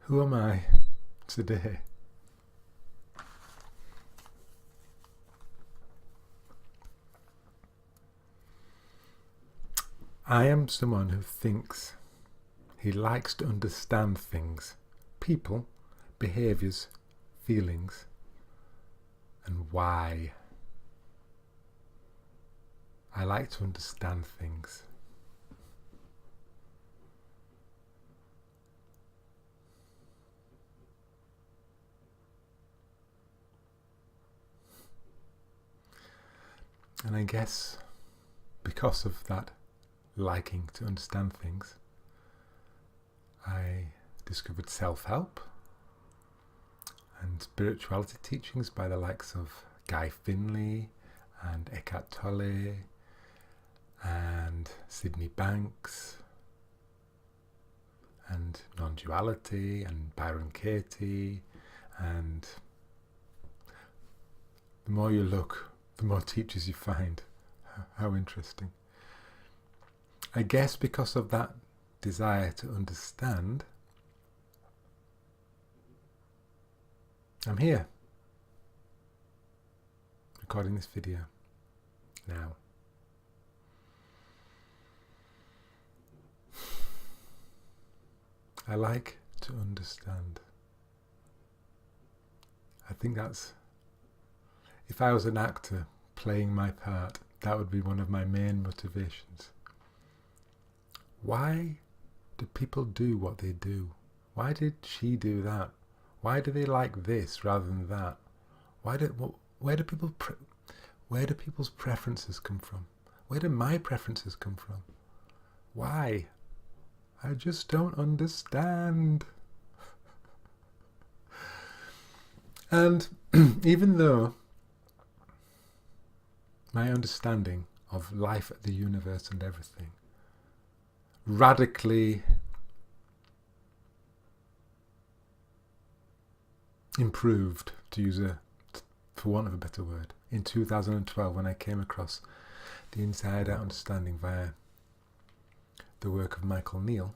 Who am I today? I am someone who thinks he likes to understand things, people, behaviours, feelings, and why. I like to understand things. And I guess because of that liking to understand things, I discovered self-help and spirituality teachings by the likes of Guy Finley and Eckhart Tolle and Sydney Banks and non-duality and Byron Katie, and the more you look, the more teachers you find. How interesting. I guess because of that desire to understand, I'm here, recording this video now. I like to understand. I think that's, if I was an actor playing my part, that would be one of my main motivations. Why do people do what they do? Why did she do that? Why do they like this rather than that? Where do people's preferences come from? Where do my preferences come from? Why? I just don't understand. And even though my understanding of life, the universe and everything radically improved, to use for want of a better word, in 2012 when I came across the Inside Out Understanding via the work of Michael Neal,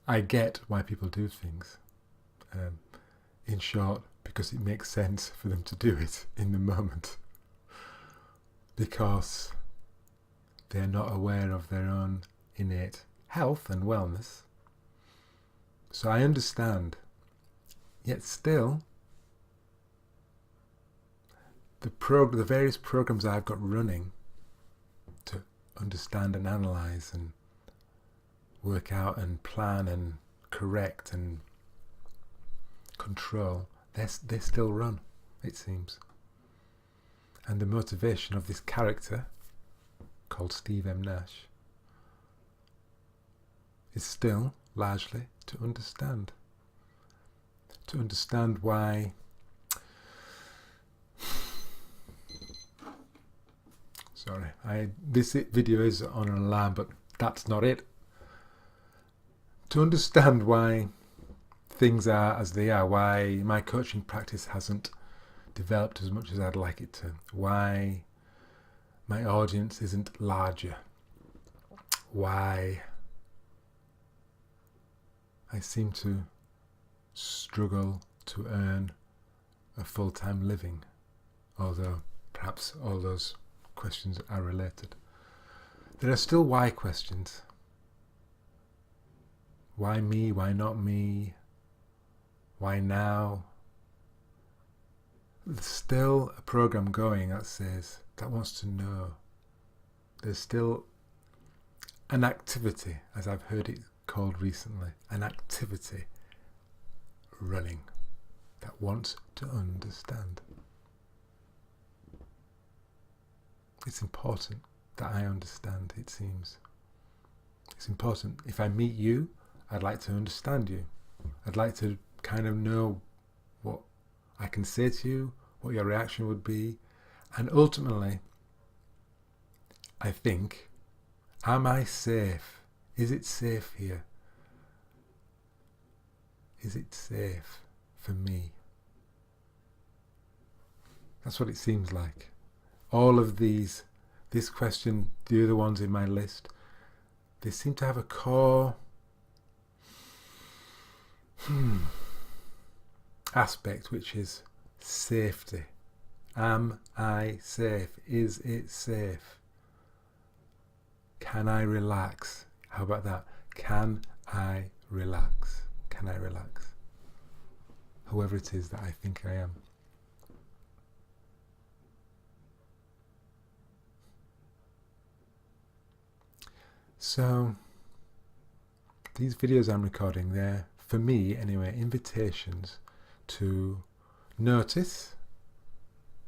I get why people do things. In short, because it makes sense for them to do it in the moment. Because they're not aware of their own innate health and wellness. So I understand. Yet still, the various programs I've got running to understand and analyze and work out and plan and correct and control, they still run, it seems. And the motivation of this character, called Steve M. Nash, is still largely to understand. To understand why this video is on an alarm, but that's not it. To understand why things are as they are, why my coaching practice hasn't developed as much as I'd like it to, why my audience isn't larger, why I seem to struggle to earn a full-time living, although perhaps all those questions are related. There are still why questions. Why me? Why not me? Why now? There's still a program going that wants to know. There's still an activity, as I've heard it called recently, an activity running that wants to understand. It's important that I understand, it seems. It's important. If I meet you, I'd like to understand you. I'd like to kind of know what I can say to you, what your reaction would be. And ultimately, I think, am I safe? Is it safe here? Is it safe for me? That's what it seems like. All of this question, the other ones in my list, they seem to have a core aspect, which is safety. Am I safe? Is it safe? Can I relax? How about that? Can I relax? Can I relax? Whoever it is that I think I am. So, these videos I'm recording, they're, for me anyway, invitations to notice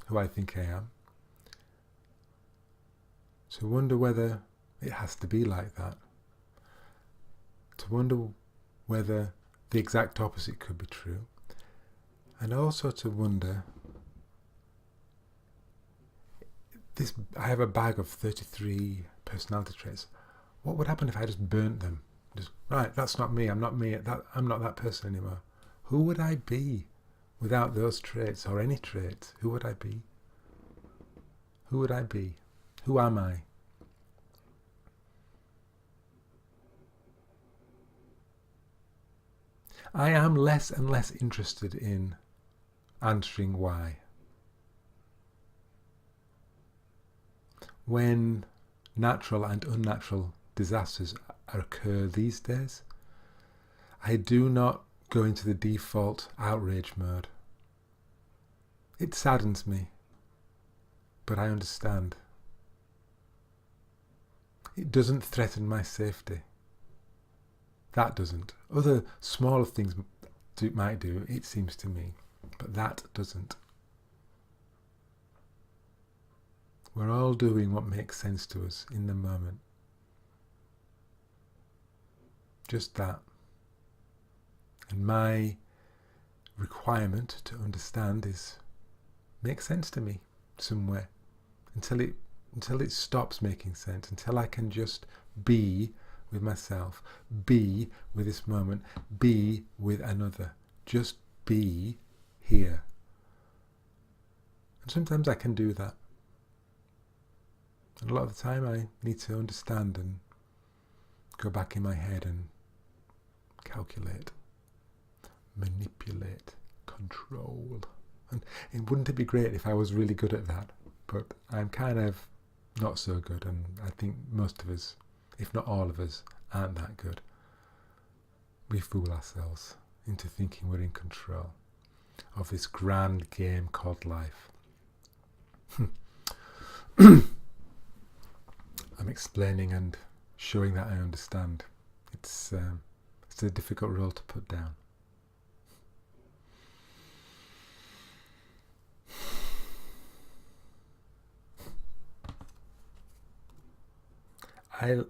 who I think I am, to wonder whether it has to be like that, to wonder whether the exact opposite could be true, and also to wonder, I have a bag of 33 personality traits. What would happen if I just burnt them? Just, right, that's not me, I'm not that person anymore. Who would I be without those traits, or any traits? Who would I be? Who would I be? Who am I? I am less and less interested in answering why. When natural and unnatural disasters occur these days, I do not go into the default outrage mode. It saddens me, but I understand. It doesn't threaten my safety. That doesn't. Other smaller things might do, it seems to me, but that doesn't. We're all doing what makes sense to us in the moment. Just that. And my requirement to understand is make sense to me somewhere until it stops making sense, until I can just be with myself, be with this moment, be with another, just be here. And sometimes I can do that. And a lot of the time I need to understand and go back in my head and calculate, manipulate, control. And wouldn't it be great if I was really good at that? But I'm kind of not so good, and I think most of us, if not all of us, aren't that good. We fool ourselves into thinking we're in control of this grand game called life. I'm explaining and showing that I understand. It's a difficult role to put down.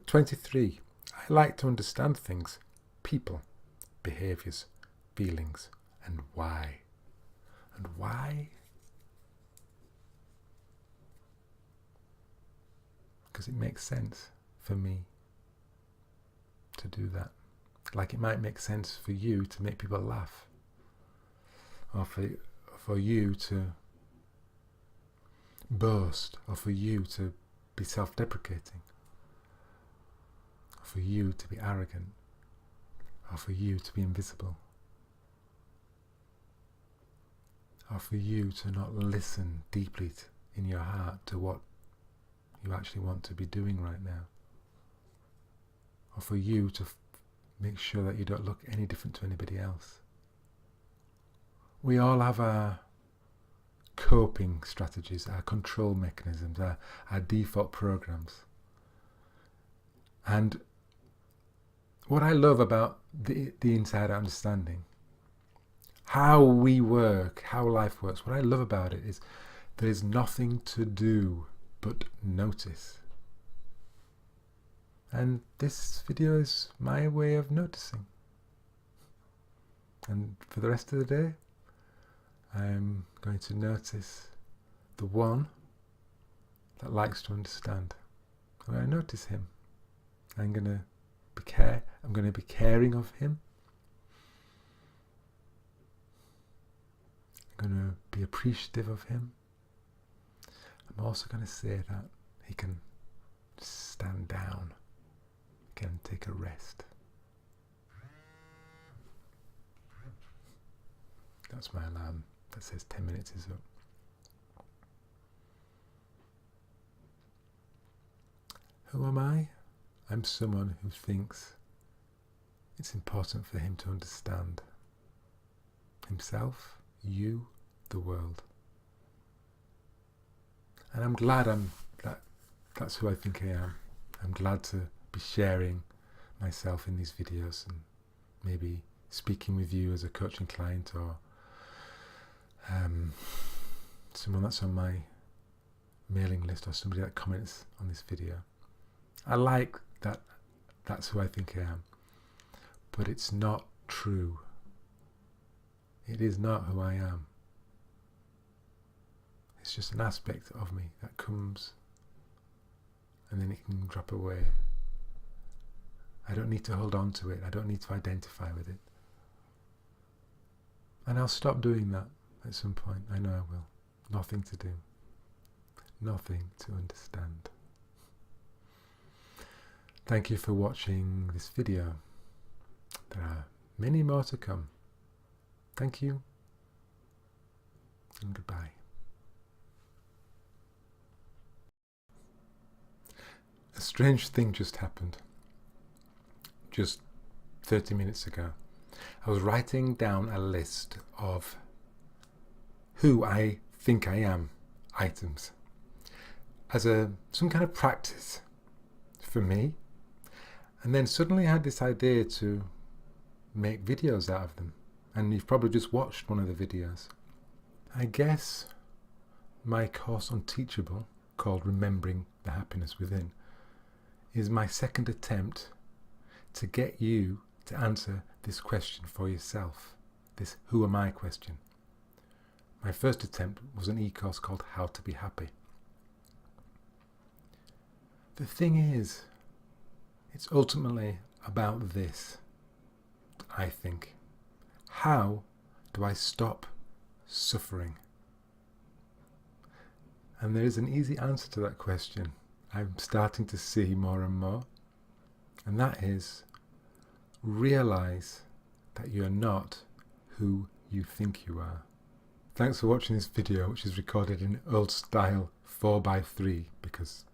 23. I like to understand things, people, behaviours, feelings, and why. And why? Because it makes sense for me to do that. Like it might make sense for you to make people laugh, or for you to boast, or for you to be self-deprecating, or for you to be arrogant, or for you to be invisible, or for you to not listen deeply in your heart to what you actually want to be doing right now, or for you to make sure that you don't look any different to anybody else. We all have our coping strategies, our control mechanisms, our default programs. And what I love about the inside understanding, how we work, how life works, what I love about it is there is nothing to do but notice. And this video is my way of noticing. And for the rest of the day, I'm going to notice the one that likes to understand. I'm going to notice him. I'm going to be caring of him. I'm going to be appreciative of him. I'm also going to say that he can stand down, he can take a rest. That's my alarm that says 10 minutes is up. Who am I? I'm someone who thinks it's important for him to understand himself, you, the world. And I'm glad that's who I think I am. I'm glad to be sharing myself in these videos and maybe speaking with you as a coaching client or someone that's on my mailing list or somebody that comments on this video. I like that that's who I think I am. But it's not true. It is not who I am. It's just an aspect of me that comes and then it can drop away. I don't need to hold on to it. I don't need to identify with it. And I'll stop doing that at some point. I know I will. Nothing to do. Nothing to understand. Thank you for watching this video. There are many more to come. Thank you and goodbye. A strange thing just happened. Just 30 minutes ago. I was writing down a list of who I think I am items as some kind of practice for me. And then suddenly I had this idea to make videos out of them. And you've probably just watched one of the videos. I guess my course on Teachable, called Remembering the Happiness Within, is my second attempt to get you to answer this question for yourself. This who am I question. My first attempt was an e-course called How to Be Happy. The thing is, it's ultimately about this, I think. How do I stop suffering? And there is an easy answer to that question. I'm starting to see more and more. And that is, realize that you're not who you think you are. Thanks for watching this video, which is recorded in old style 4:3 because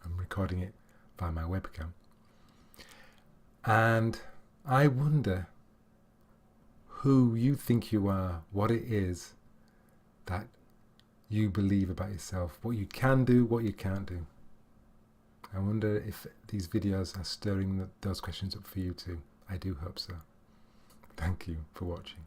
I'm recording it by my webcam. And I wonder who you think you are, what it is that you believe about yourself, what you can do, what you can't do. I wonder if these videos are stirring those questions up for you too. I do hope so. Thank you for watching.